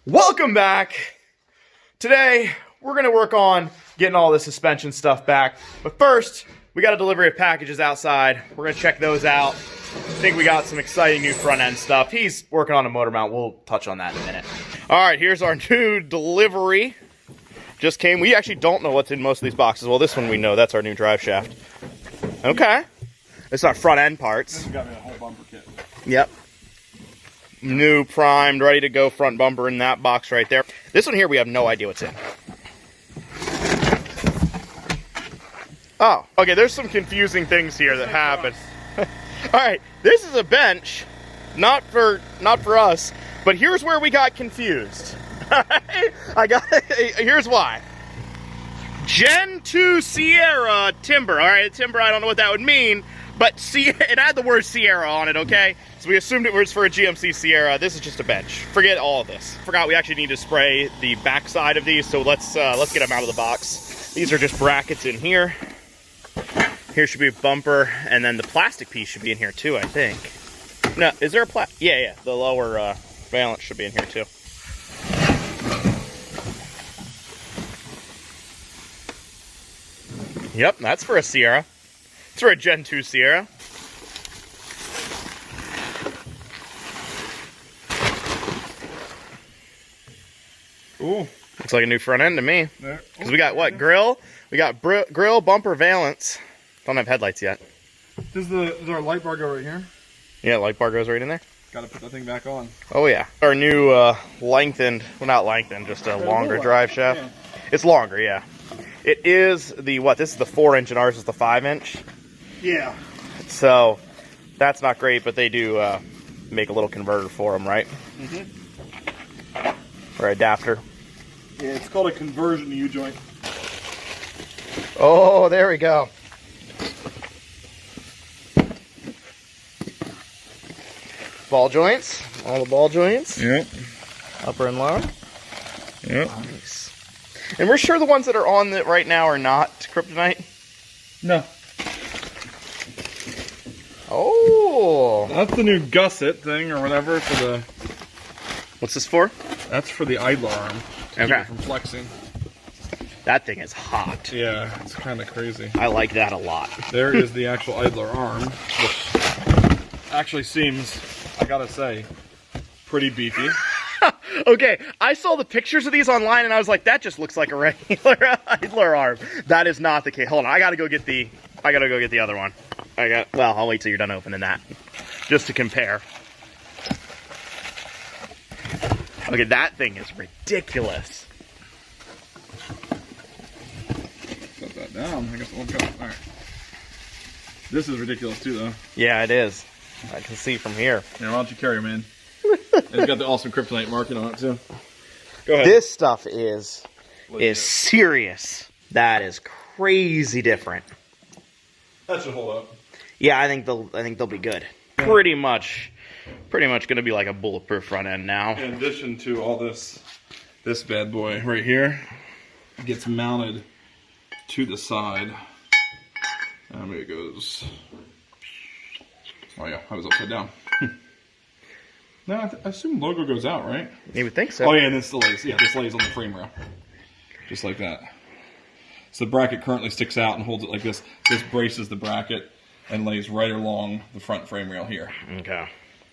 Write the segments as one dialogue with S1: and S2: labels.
S1: Welcome back. Today, we're going to work on getting all the suspension stuff back. But first, we got a delivery of packages outside. We're going to check those out. I think we got some exciting new front end stuff. He's working on a motor mount. We'll touch on that in a minute. All right, here's our new delivery. Just came. We actually don't know what's in most of these boxes. Well, this one we know. That's our new drive shaft. Okay. It's our front end parts.
S2: This has got me a whole bumper kit.
S1: Yep. New primed, ready to go front bumper in that box right there. This one here, we have no idea what's in. Oh, okay, there's some confusing things here that happen. All right, this is a bench, not for us, but here's where we got confused. Here's why. Gen 2 Sierra timber. All right, timber, I don't know what that would mean, but it had the word Sierra on it, okay? So we assumed it was for a GMC Sierra. This is just a bench. Forget all of this. Forgot we actually need to spray the backside of these, so let's get them out of the box. These are just brackets in here. Here should be a bumper, and then the plastic piece should be in here too, I think. No, is there a Yeah, the lower valance should be in here too. Yep, that's for a Sierra. It's for a Gen 2 Sierra.
S2: Ooh.
S1: Looks like a new front end to me. Because we got what? Grill? We got grill, bumper, valance. Don't have headlights yet.
S2: Does our light bar go right here?
S1: Yeah, light bar goes right in there.
S2: Gotta put that thing back on.
S1: Oh yeah. Our new lengthened, well not lengthened, just a longer drive shaft. Yeah. It's longer, yeah. It is the, this is the 4-inch and ours is the 5-inch.
S2: Yeah.
S1: So, that's not great, but they do make a little converter for them, right?
S2: Mm-hmm.
S1: Or adapter.
S2: Yeah, it's called a conversion U-joint.
S1: Oh, there we go. Ball joints. All the ball joints.
S2: Yep.
S1: Upper and lower.
S2: Yep.
S1: Nice. And we're sure the ones that are on it right now are not kryptonite?
S2: No.
S1: Oh.
S2: That's the new gusset thing or whatever for the...
S1: What's this for?
S2: That's for the idler arm. To keep it from flexing.
S1: That thing is hot.
S2: Yeah, it's kind of crazy.
S1: I like that a lot.
S2: There is the actual idler arm, which actually seems, I gotta say, pretty beefy.
S1: Okay, I saw the pictures of these online and I was like, that just looks like a regular idler arm. That is not the case. Hold on, I gotta go get the other one. Well, I'll wait till you're done opening that. Just to compare. Okay, that thing is ridiculous.
S2: Set that down. I guess we'll go. Alright. This is ridiculous too, though.
S1: Yeah, it is. I can see from here.
S2: Yeah, why don't you carry them in? It's got the awesome kryptonite marking on it too. Go ahead.
S1: This stuff is serious. That is crazy different.
S2: That should hold up.
S1: Yeah, I think they'll be good. Pretty much going to be like a bulletproof front end now.
S2: In addition to all this bad boy right here gets mounted to the side. And maybe it goes. Oh yeah, I was upside down. No, I assume logo goes out, right?
S1: You would think so.
S2: Oh yeah, and this lays. Yeah, this lays on the frame rail, just like that. So the bracket currently sticks out and holds it like this. This braces the bracket and lays right along the front frame rail here.
S1: Okay.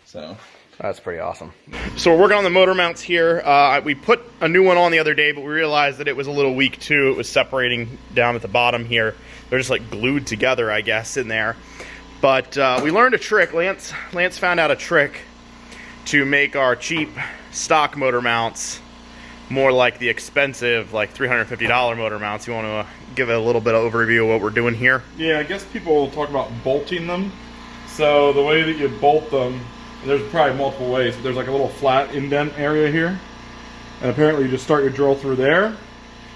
S2: So
S1: that's pretty awesome. So we're working on the motor mounts here. We put a new one on the other day, but we realized that it was a little weak too. It was separating down at the bottom here. They're just like glued together, I guess, in there. But we learned a trick. Lance found out a trick to make our cheap stock motor mounts more like the expensive, like $350 motor mounts. You want to give a little bit of overview of what we're doing here?
S2: Yeah, I guess people talk about bolting them. So the way that you bolt them, there's probably multiple ways. There's like a little flat indent area here. And apparently you just start your drill through there,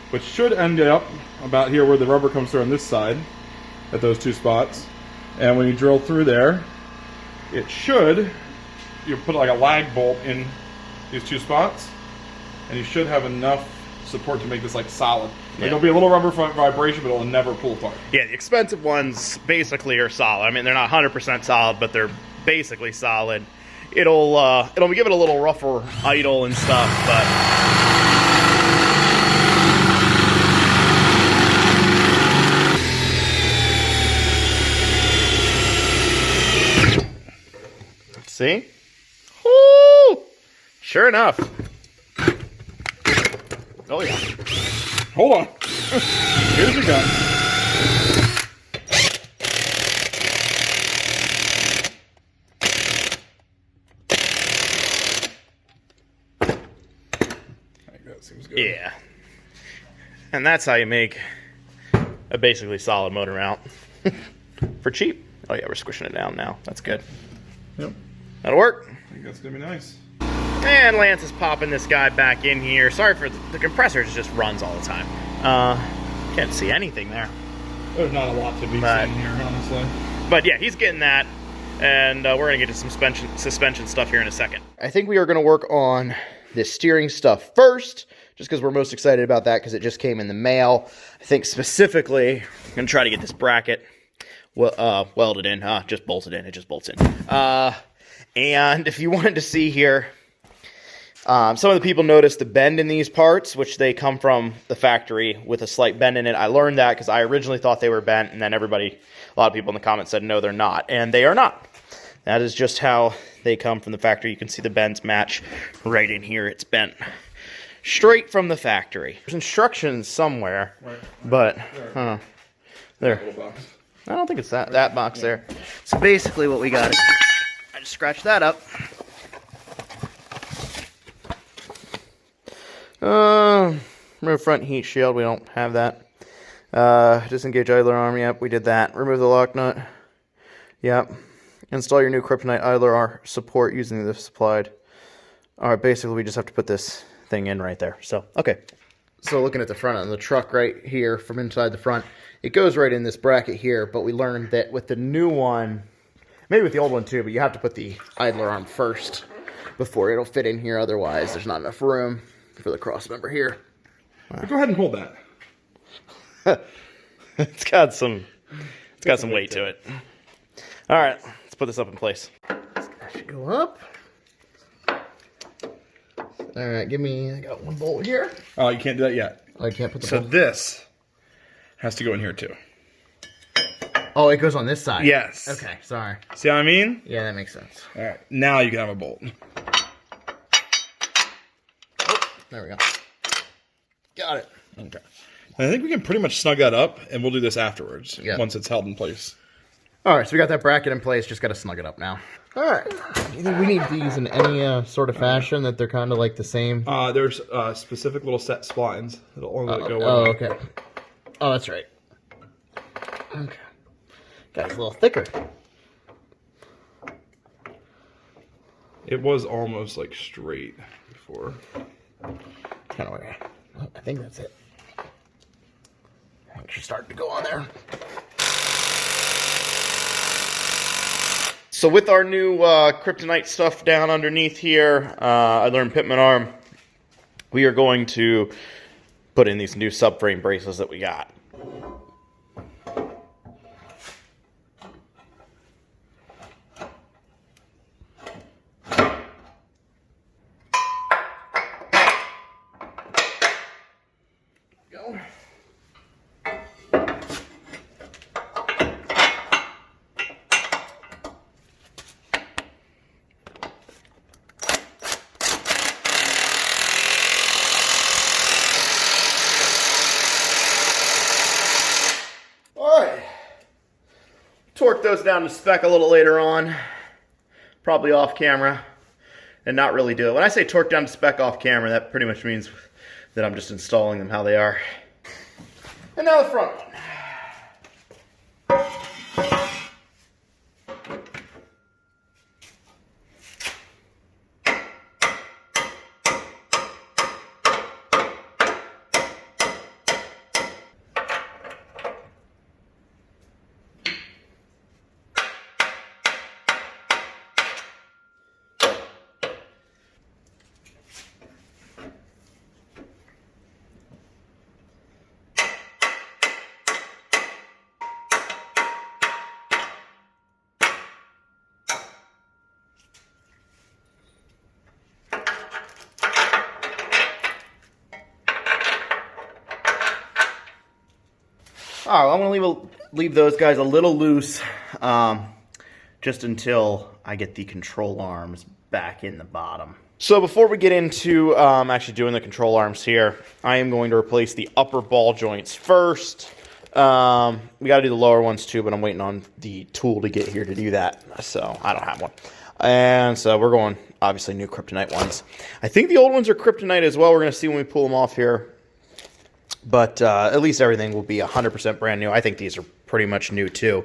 S2: which should end up about here where the rubber comes through on this side, at those two spots. And when you drill through there, it should, you put like a lag bolt in these two spots, and you should have enough support to make this like solid. Like, it'll be a little rubber vibration, but it'll never pull apart.
S1: Yeah, the expensive ones basically are solid. I mean, they're not 100% solid, but they're basically solid. it'll give it a little rougher idle and stuff, but see? Woo! Sure enough. Oh yeah.
S2: Hold on. Here's your gun. That seems good.
S1: Yeah. And that's how you make a basically solid motor mount for cheap. Oh yeah, we're squishing it down now. That's good.
S2: Yep.
S1: That'll work.
S2: I think that's gonna be nice.
S1: And Lance is popping this guy back in here. Sorry for the compressor, just runs all the time. Can't see anything there.
S2: There's not a lot to be seen here, honestly.
S1: But yeah, he's getting that. And we're going to get to some suspension stuff here in a second. I think we are going to work on this steering stuff first, just because we're most excited about that because it just came in the mail. I think specifically, I'm going to try to get this bracket welded in. Just bolted in. It just bolts in. And if you wanted to see here, some of the people noticed the bend in these parts, which they come from the factory with a slight bend in it. I learned that because I originally thought they were bent, and then a lot of people in the comments said, no, they're not. And they are not. That is just how they come from the factory. You can see the bends match right in here. It's bent straight from the factory. There's instructions somewhere, but there. I don't think it's that box there. So basically what we got is, I just scratched that up. Remove front heat shield. We don't have that. Disengage idler arm. Yep, we did that. Remove the lock nut. Yep. Install your new kryptonite idler arm support using the supplied. Alright, basically we just have to put this thing in right there. So, okay. So looking at the front of the truck right here from inside the front, it goes right in this bracket here, but we learned that with the new one, maybe with the old one too, but you have to put the idler arm first before it'll fit in here. Otherwise, there's not enough room for the cross member here.
S2: Go ahead and hold that.
S1: It's got some weight to it. All right, let's put this up in place. That should go up. All right, I got one bolt here.
S2: Oh, you can't do that yet.
S1: Oh, I can't put the
S2: bolt.
S1: bolt.
S2: This has to go in here too.
S1: Oh, it goes on this side.
S2: Yes.
S1: Okay, sorry.
S2: See what I mean?
S1: Yeah, that makes sense.
S2: All right, now you can have a bolt.
S1: There we go. Got it.
S2: Okay. I think we can pretty much snug that up, and we'll do this afterwards, once it's held in place.
S1: All right, so we got that bracket in place. Just got to snug it up now. All right. Do you think we need these in any sort of fashion that they're kind of like the same?
S2: There's specific little set splines that'll only let it go.
S1: Oh, okay. Oh, that's right. Okay. Got it a little thicker.
S2: It was almost like straight before.
S1: Kind of weird. I think that's it. I think she's starting to go on there. So with our new kryptonite stuff down underneath here, I learned Pitman arm. We are going to put in these new subframe braces that we got. Torque those down to spec a little later on, probably off camera, and not really do it. When I say torque down to spec off camera, that pretty much means that I'm just installing them how they are. And now the front one. All right, I'm gonna leave those guys a little loose, just until I get the control arms back in the bottom. So before we get into actually doing the control arms here, I am going to replace the upper ball joints first. We got to do the lower ones too, but I'm waiting on the tool to get here to do that, so I don't have one. And so we're going, obviously, new kryptonite ones. I think the old ones are kryptonite as well. We're going to see when we pull them off here. But at least everything will be 100% brand new. I think these are pretty much new too.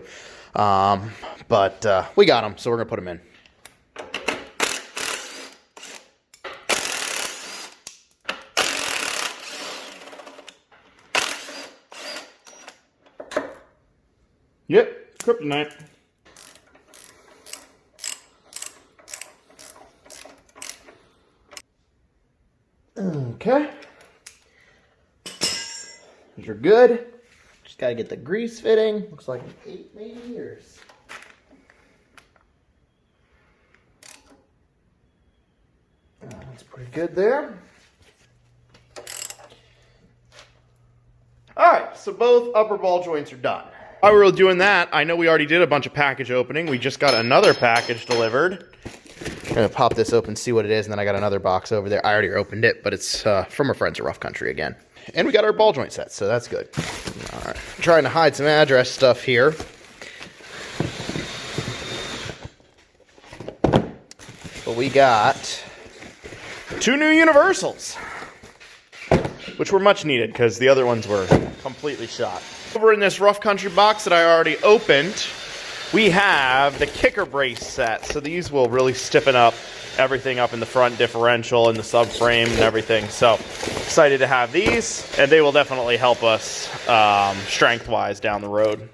S1: But we got them, so we're going to put them in.
S2: Yep, kryptonite.
S1: Okay. These are good. Just got to get the grease fitting. Looks like an 8 maybe years. That's pretty good there. Alright, so both upper ball joints are done. While we were doing that, I know we already did a bunch of package opening. We just got another package delivered. I'm going to pop this open, see what it is, and then I got another box over there. I already opened it, but it's from our friends at Rough Country again. And we got our ball joint set, so that's good. All right, I'm trying to hide some address stuff here. But we got 2 new universals, which were much needed because the other ones were completely shot. Over in this Rough Country box that I already opened, we have the kicker brace set. So these will really stiffen up everything up in the front differential and the subframe and everything. So excited to have these, and they will definitely help us strength-wise down the road.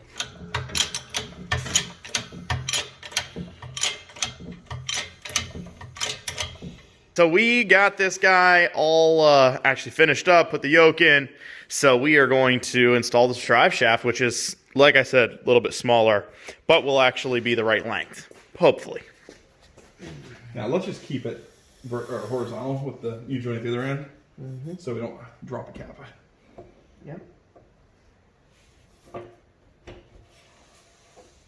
S1: So we got this guy all actually finished up, put the yoke in. So we are going to install the drive shaft, which is, like I said, a little bit smaller, but will actually be the right length, hopefully.
S2: Now let's just keep it horizontal with the U-joint at the other end, so we don't drop a cap.
S1: Yep.
S2: Oh,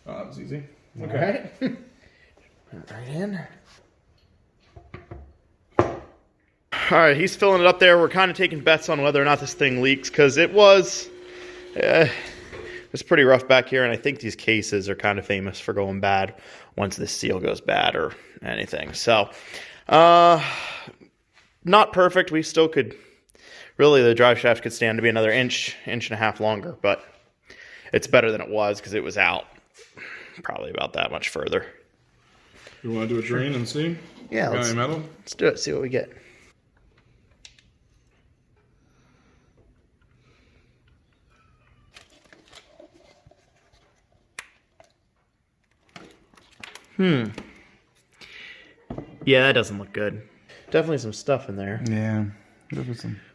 S2: that was easy.
S1: Okay. Right in. All right, he's filling it up there. We're kind of taking bets on whether or not this thing leaks because it was pretty rough back here, and I think these cases are kind of famous for going bad once this seal goes bad or anything. So, not perfect. We still could, really, the drive shaft could stand to be another inch and a half longer, but it's better than it was because it was out probably about that much further.
S2: You want to do a drain and see?
S1: Yeah, let's do it, see what we get. Yeah, that doesn't look good. Definitely some stuff in there.
S2: Yeah.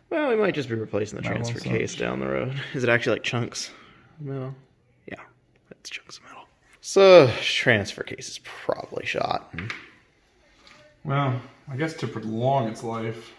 S1: Well, we might just be replacing the transfer case down the road. Is it actually like chunks of metal? Yeah, it's chunks of metal. So, transfer case is probably shot.
S2: Well, I guess to prolong its life,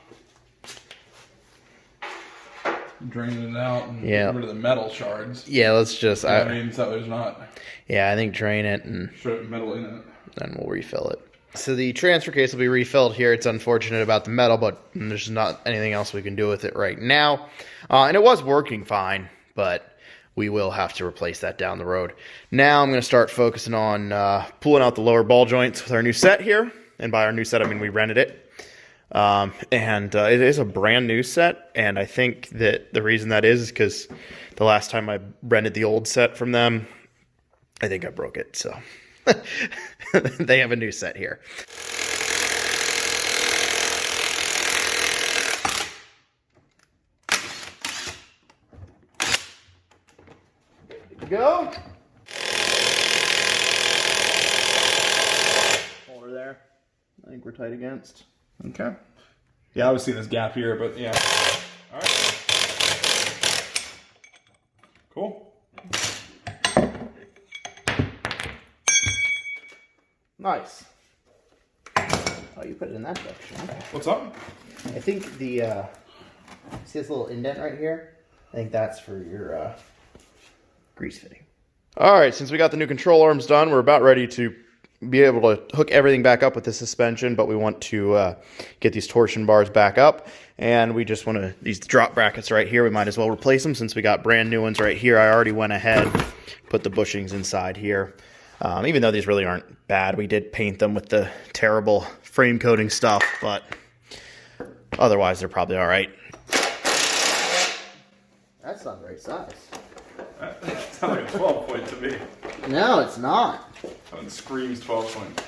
S2: draining it out and get rid of the metal shards.
S1: Yeah, let's just...
S2: I mean, so there's not...
S1: Yeah, I think drain it and...
S2: Put metal in it.
S1: Then we'll refill it. So the transfer case will be refilled here. It's unfortunate about the metal, but there's not anything else we can do with it right now. And it was working fine, but we will have to replace that down the road. Now I'm going to start focusing on pulling out the lower ball joints with our new set here. And by our new set, I mean we rented it. It is a brand new set, and I think that the reason that is because the last time I rented the old set from them, I think I broke it, so they have a new set here. Good to go. Over there. I think we're tight against.
S2: Okay. Yeah, I would see this gap here, but yeah. All right. Cool.
S1: Nice. Oh, you put it in that direction. Okay.
S2: What's up?
S1: I think the see this little indent right here? I think that's for your grease fitting. All right, since we got the new control arms done, we're about ready to be able to hook everything back up with the suspension, but we want to get these torsion bars back up, and we just want to, these drop brackets right here, we might as well replace them since we got brand new ones right here. I already went ahead, put the bushings inside here. Even though these really aren't bad, we did paint them with the terrible frame coating stuff, but otherwise they're probably all right.
S3: That's not the right size.
S2: That sounds like a 12 point to me.
S3: No, it's not.
S2: It screams 12 point.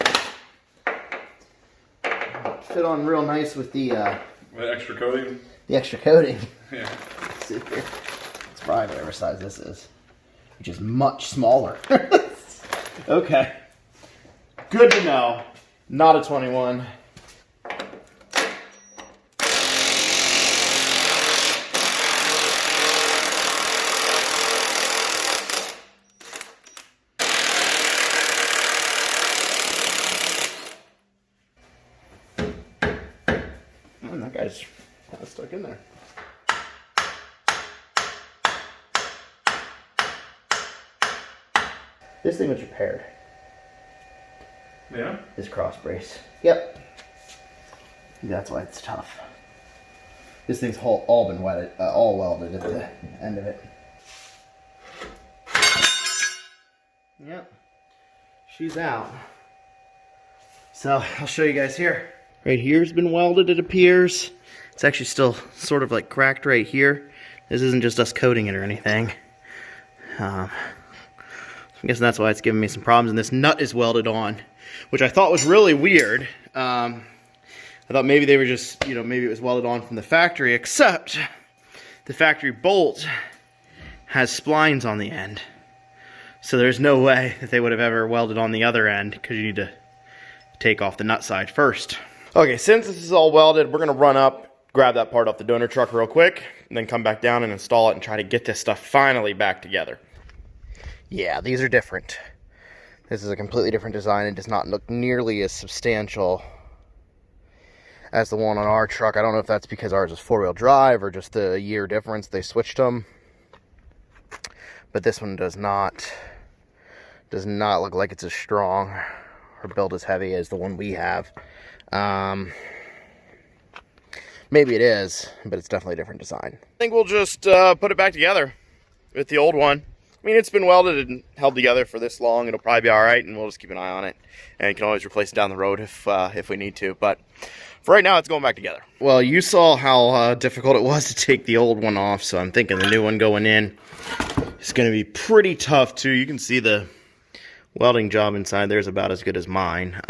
S3: Fit on real nice with the
S2: extra coating?
S3: The extra coating.
S2: Yeah.
S3: Let's see here. It's probably whatever size this is, which is much smaller.
S1: Okay. Good to know. Not a 21. Man, that guy's kind of stuck in there.
S3: This thing was repaired.
S2: Yeah?
S3: This cross brace. Yep. That's why it's tough. This thing's all been welded, all welded at the end of it. Yep. She's out. So I'll show you guys here.
S1: Right here's been welded, it appears. It's actually still sort of like cracked right here. This isn't just us coating it or anything. I'm guessing that's why it's giving me some problems. And this nut is welded on, which I thought was really weird. I thought maybe they were just, you know, maybe it was welded on from the factory, except the factory bolt has splines on the end. So there's no way that they would have ever welded on the other end, because you need to take off the nut side first. Okay, since this is all welded, we're going to run up, grab that part off the donor truck real quick, and then come back down and install it and try to get this stuff finally back together. Yeah, these are different. This is a completely different design. It does not look nearly as substantial as the one on our truck. I don't know if that's because ours is four-wheel drive or just the year difference. They switched them. But this one does not look like it's as strong or built as heavy as the one we have. Maybe it is, but it's definitely a different design. I think we'll just put it back together with the old one. I mean, it's been welded and held together for this long. It'll probably be all right, and we'll just keep an eye on it. And you can always replace it down the road if we need to. But for right now, it's going back together. Well, you saw how difficult it was to take the old one off, so I'm thinking the new one going in is going to be pretty tough, too. You can see the welding job inside there is about as good as mine.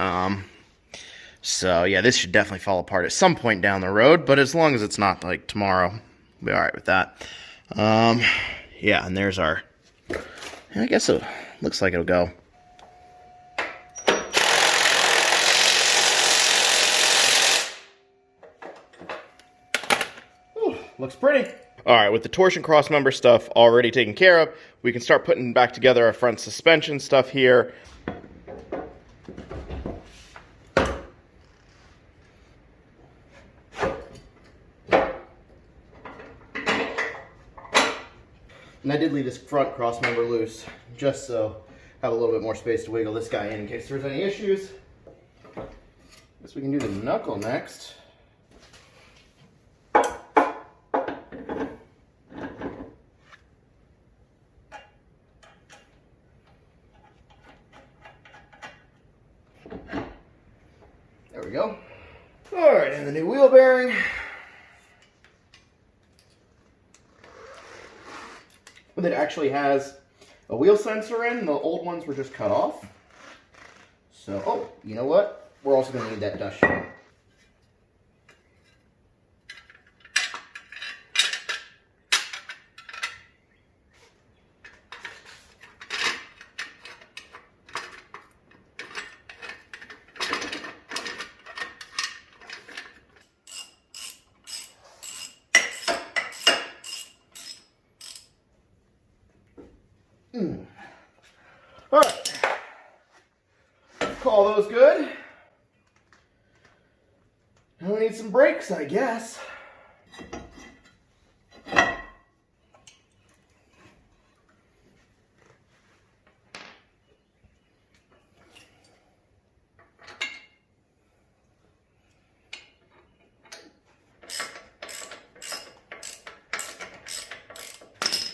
S1: So, yeah, this should definitely fall apart at some point down the road, but as long as it's not, like, tomorrow, we'll be all right with that. Yeah, and there's our... I guess it looks like it'll go. Ooh, looks pretty. All right, with the torsion cross member stuff already taken care of, we can start putting back together our front suspension stuff here. And I did leave this front cross member loose, just so I have a little bit more space to wiggle this guy in case there's any issues. Guess we can do the knuckle next. There we go. All right, and the new wheel bearing. It actually has a wheel sensor in. The old ones were just cut off. So, oh, you know what? We're also going to need that dust shield. All right, call those good. Now we need some brakes, I guess.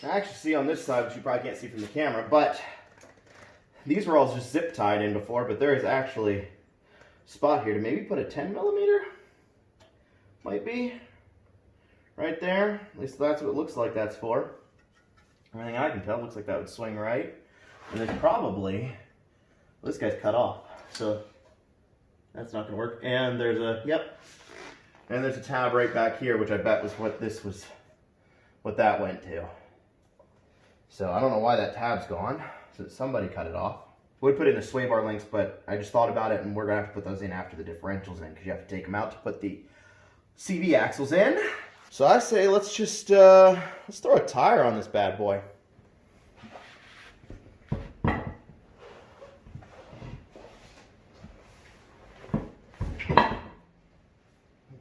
S3: I actually see on this side, which you probably can't see from the camera, but these were all just zip tied in before, but there is actually a spot here to maybe put a 10 millimeter. Might be. Right there. At least that's what it looks like that's for. Everything I can tell, looks like that would swing right. And then probably, well, this guy's cut off, so that's not gonna work. And there's a, yep. And there's a tab right back here, which I bet was what this was, what that went to. So I don't know why that tab's gone. So somebody cut it off. Would put in the sway bar links, but I just thought about it, and we're gonna have to put those in after the differentials in, because you have to take them out to put the CV axles in. So I say let's just let's throw a tire on this bad boy.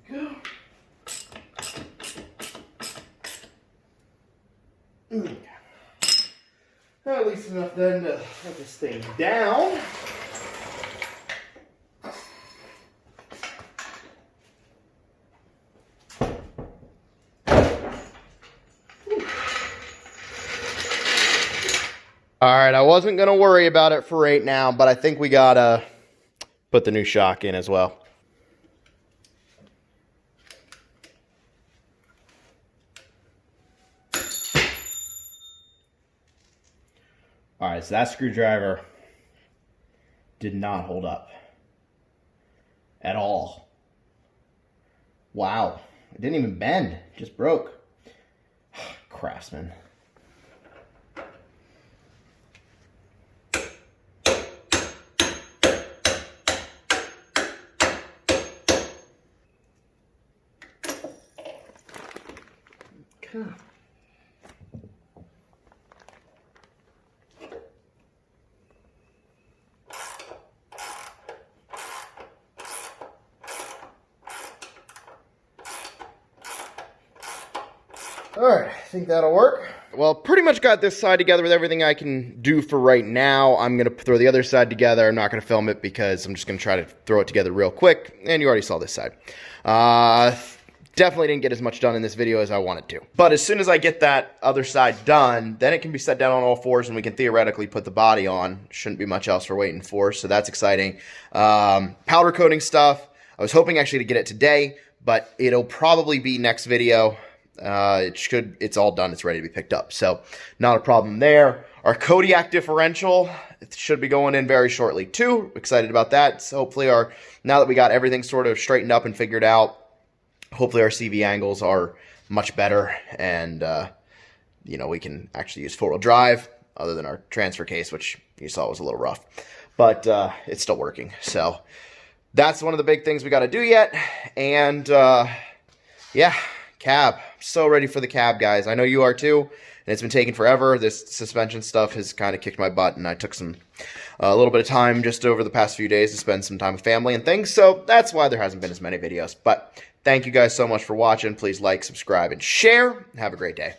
S3: Go. At least enough then to let this thing down. Alright, I wasn't going to worry about it for right now, but I think we got to put the new shock in as well. Alright, so that screwdriver did not hold up at all. Wow, it didn't even bend, it just broke. Craftsman. Alright, I think that'll work. Well, pretty much got this side together with everything I can do for right now. I'm going to throw the other side together. I'm not going to film it because I'm just going to try to throw it together real quick. And you already saw this side. Definitely didn't get as much done in this video as I wanted to. But as soon as I get that other side done, then it can be set down on all fours and we can theoretically put the body on. Shouldn't be much else we're waiting for, so that's exciting. Powder coating stuff. I was hoping actually to get it today, but it'll probably be next video. It's all done. It's ready to be picked up. So not a problem there. Our Kodiak differential should be going in very shortly too. Excited about that. So hopefully now that we got everything sort of straightened up and figured out, hopefully our CV angles are much better and, you know, we can actually use four-wheel drive other than our transfer case, which you saw was a little rough, but it's still working. So that's one of the big things we got to do yet. And yeah, cab. So ready for the cab, guys. I know you are too, and it's been taking forever. This suspension stuff has kind of kicked my butt, and I took a little bit of time just over the past few days to spend some time with family and things, so that's why there hasn't been as many videos. But thank you guys so much for watching. Please like, subscribe, and share. Have a great day.